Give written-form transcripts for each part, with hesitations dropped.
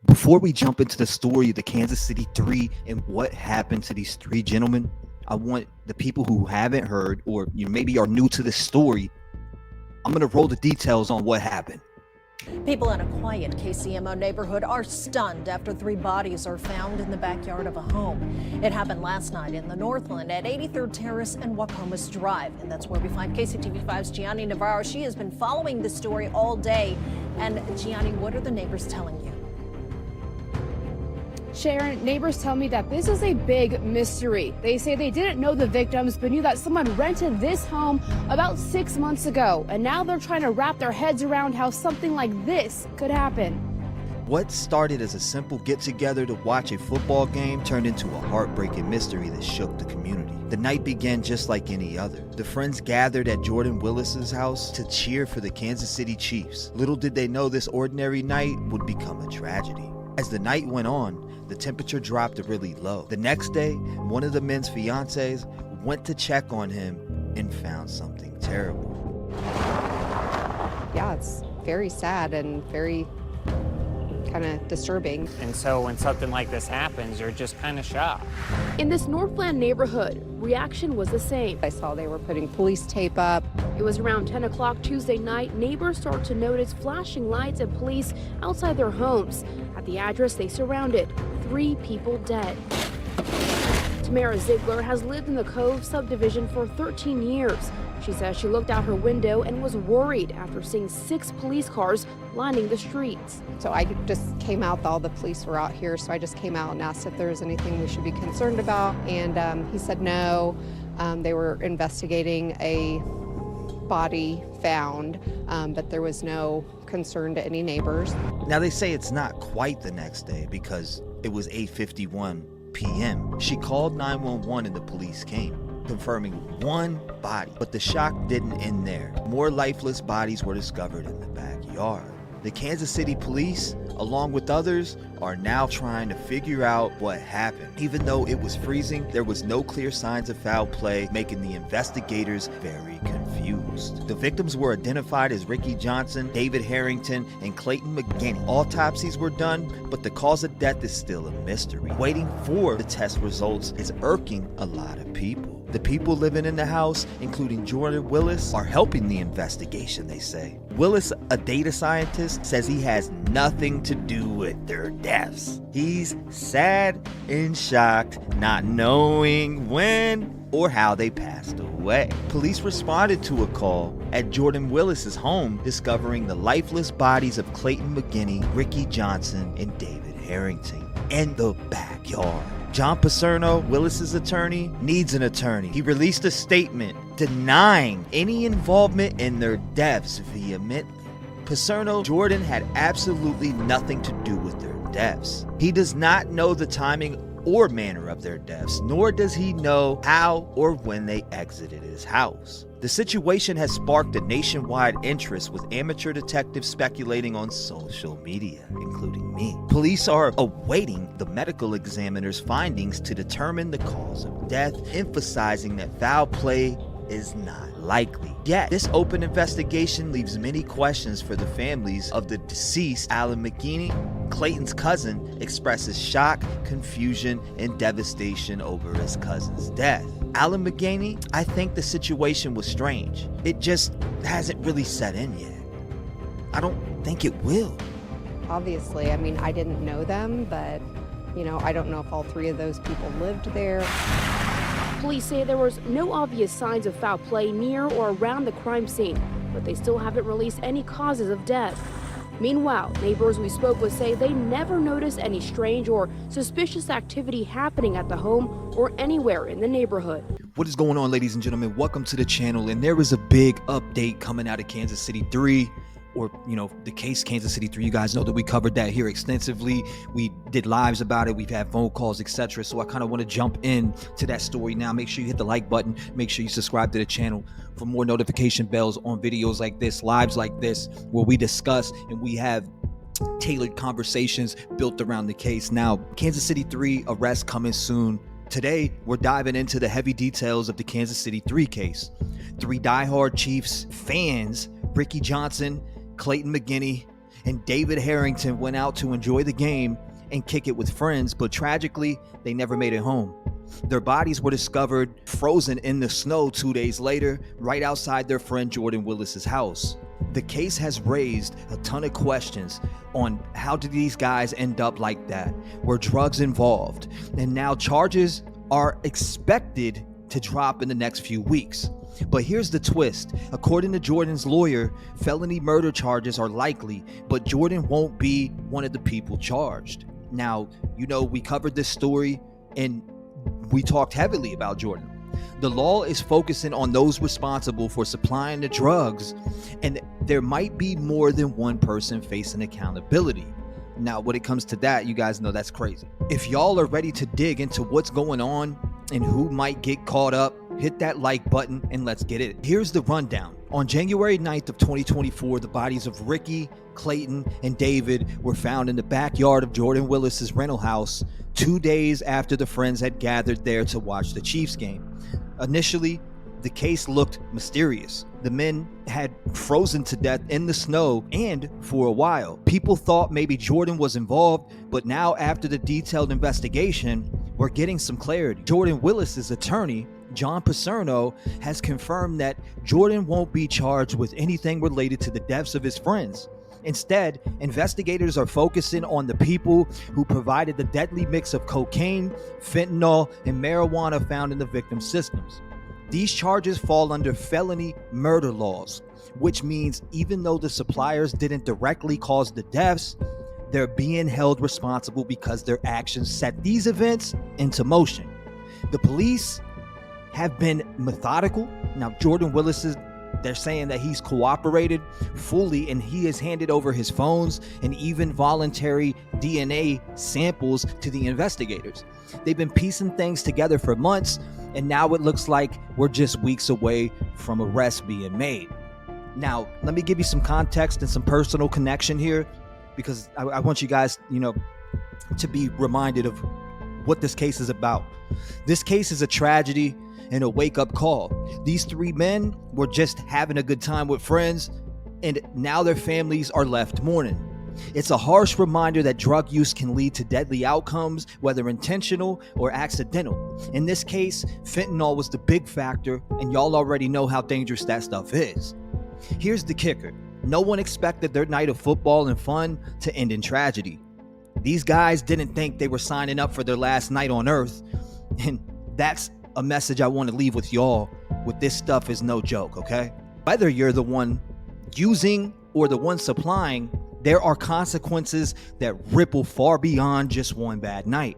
Before we jump into the story of the Kansas City Three and what happened to these three gentlemen, I want the people who haven't heard or maybe are new to this story, I'm going to roll the details on what happened. People in a quiet KCMO neighborhood are stunned after three bodies are found in the backyard of a home. It happened last night in the Northland at 83rd Terrace and Wacomas Drive. And that's where we find KCTV5's Gianni Navarro. She has been following this story all day. And Gianni, what are the neighbors telling you? Sharon, neighbors tell me that this is a big mystery. They say they didn't know the victims, but knew that someone rented this home about 6 months ago. And now they're trying to wrap their heads around how something like this could happen. What started as a simple get-together to watch a football game turned into a heartbreaking mystery that shook the community. The night began just like any other. The friends gathered at Jordan Willis's house to cheer for the Kansas City Chiefs. Little did they know this ordinary night would become a tragedy. As the night went on, the temperature dropped really low. The next day, one of the men's fiancés went to check on him and found something terrible. Yeah, it's very sad and very kind of disturbing. And so when something like this happens, you're just kind of shocked. In this Northland neighborhood, reaction was the same. I saw they were putting police tape up. It was around 10 o'clock Tuesday night. Neighbors started to notice flashing lights and police outside their homes. At the address they surrounded, 3 people dead. Tamara Ziegler has lived in the Cove subdivision for 13 years. She says she looked out her window and was worried after seeing 6 police cars lining the streets. So I just came out, all the police were out here, so I just came out and asked if there was anything we should be concerned about. And he said no. They were investigating a body found, but there was no concern to any neighbors. Now they say it's not quite the next day because it was 8:51 p.m. She called 911 and the police came, confirming 1 body. But the shock didn't end there. More lifeless bodies were discovered in the backyard. The Kansas City police, along with others, are now trying to figure out what happened. Even though it was freezing, there was no clear signs of foul play, making the investigators very confused. The victims were identified as Ricky Johnson, David Harrington, and Clayton McGinney. Autopsies were done, but the cause of death is still a mystery. Waiting for the test results is irking a lot of people. The people living in the house, including Jordan Willis, are helping the investigation, they say. Willis, a data scientist, says he has nothing to do with their deaths. He's sad and shocked, not knowing when or how they passed away. Police responded to a call at Jordan Willis's home, discovering the lifeless bodies of Clayton McGinney, Ricky Johnson, and David Harrington in the backyard. John Paserno, Willis's attorney, needs an attorney. He released a statement denying any involvement in their deaths vehemently. Paserno, Jordan had absolutely nothing to do with their deaths. He does not know the timing or manner of their deaths, nor does he know how or when they exited his house. The situation has sparked a nationwide interest, with amateur detectives speculating on social media, including me. Police are awaiting the medical examiner's findings to determine the cause of death, emphasizing that foul play is not likely. Yet, this open investigation leaves many questions for the families of the deceased. Alan McGinney, Clayton's cousin, expresses shock, confusion, and devastation over his cousin's death. Alan McGinney, I think the situation was strange. It just hasn't really set in yet. I don't think it will. Obviously, I mean, I didn't know them, but, I don't know if all 3 of those people lived there. Police say there was no obvious signs of foul play near or around the crime scene, but they still haven't released any causes of death. Meanwhile, neighbors we spoke with say they never noticed any strange or suspicious activity happening at the home or anywhere in the neighborhood. What is going on, ladies and gentlemen? Welcome to the channel, and there is a big update coming out of Kansas City 3. Or, the case Kansas City 3. You guys know that we covered that here extensively. We did lives about it. We've had phone calls, etc. So I kind of want to jump in to that story now. Make sure you hit the like button. Make sure you subscribe to the channel for more notification bells on videos like this, lives like this, where we discuss and we have tailored conversations built around the case. Now, Kansas City 3 arrest coming soon. Today, we're diving into the heavy details of the Kansas City 3 case. 3 diehard Chiefs fans, Ricky Johnson, Clayton McGinney, and David Harrington went out to enjoy the game and kick it with friends, but tragically, they never made it home. Their bodies were discovered frozen in the snow 2 days later, right outside their friend Jordan Willis's house. The case has raised a ton of questions on how did these guys end up like that? Were drugs involved? And now charges are expected to drop in the next few weeks. But here's the twist. According to Jordan's lawyer, felony murder charges are likely, but Jordan won't be one of the people charged. Now, we covered this story and we talked heavily about Jordan. The law is focusing on those responsible for supplying the drugs, and there might be more than one person facing accountability. Now, when it comes to that, you guys know that's crazy. If y'all are ready to dig into what's going on and who might get caught up, hit that like button and let's get it. Here's the rundown. On January 9th of 2024, the bodies of Ricky, Clayton, and David were found in the backyard of Jordan Willis's rental house 2 days after the friends had gathered there to watch the Chiefs game. Initially, the case looked mysterious. The men had frozen to death in the snow, and for a while, people thought maybe Jordan was involved, but now after the detailed investigation, we're getting some clarity. Jordan Willis's attorney, John Paserno, has confirmed that Jordan won't be charged with anything related to the deaths of his friends. Instead, investigators are focusing on the people who provided the deadly mix of cocaine, fentanyl, and marijuana found in the victims' systems. These charges fall under felony murder laws, which means even though the suppliers didn't directly cause the deaths, they're being held responsible because their actions set these events into motion. The police have been methodical. Now, Jordan Willis they're saying that he's cooperated fully and he has handed over his phones and even voluntary DNA samples to the investigators. They've been piecing things together for months, and now it looks like we're just weeks away from arrests being made. Now, let me give you some context and some personal connection here, because I want you guys, to be reminded of what this case is about. This case is a tragedy and a wake-up call. These three men were just having a good time with friends, and now their families are left mourning. It's a harsh reminder that drug use can lead to deadly outcomes, whether intentional or accidental. In this case, fentanyl was the big factor, and y'all already know how dangerous that stuff is. Here's the kicker. No one expected their night of football and fun to end in tragedy. These guys didn't think they were signing up for their last night on earth, and that's a message I want to leave with y'all. With this stuff is no joke, okay? Whether you're the one using or the one supplying, there are consequences that ripple far beyond just one bad night.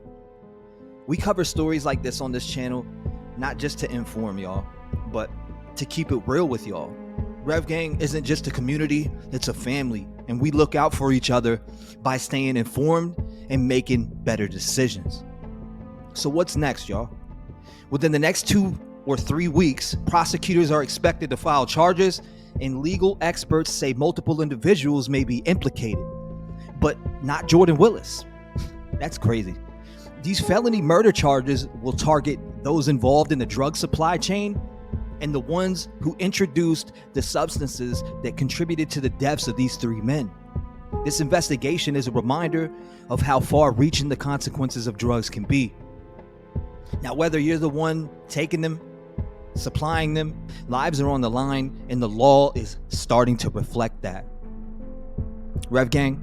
We cover stories like this on this channel, not just to inform y'all, but to keep it real with y'all. Rev Gang isn't just a community, it's a family, and we look out for each other by staying informed and making better decisions. So what's next, y'all? Within the next 2 or 3 weeks, prosecutors are expected to file charges, and legal experts say multiple individuals may be implicated, but not Jordan Willis. That's crazy. These felony murder charges will target those involved in the drug supply chain and the ones who introduced the substances that contributed to the deaths of these three men. This investigation is a reminder of how far-reaching the consequences of drugs can be. Now, whether you're the one taking them, supplying them, lives are on the line, and the law is starting to reflect that. Rev Gang,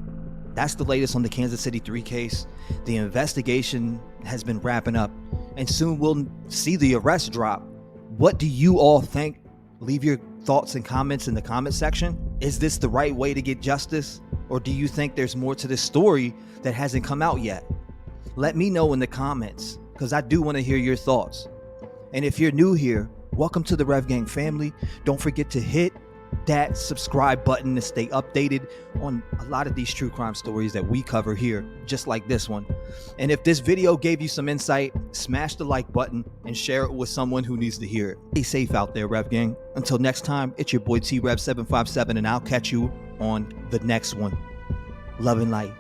that's the latest on the Kansas City 3 case. The investigation has been wrapping up, and soon we'll see the arrest drop. What do you all think? Leave your thoughts and comments in the comment section. Is this the right way to get justice? Or do you think there's more to this story that hasn't come out yet? Let me know in the comments, because I do want to hear your thoughts. And if you're new here, welcome to the Rev Gang family. Don't forget to hit that subscribe button to stay updated on a lot of these true crime stories that we cover here, just like this one. And if this video gave you some insight, smash the like button and share it with someone who needs to hear it. Stay safe out there, Rev Gang. Until next time, it's your boy T-REV 757, and I'll catch you on the next one. Love and light.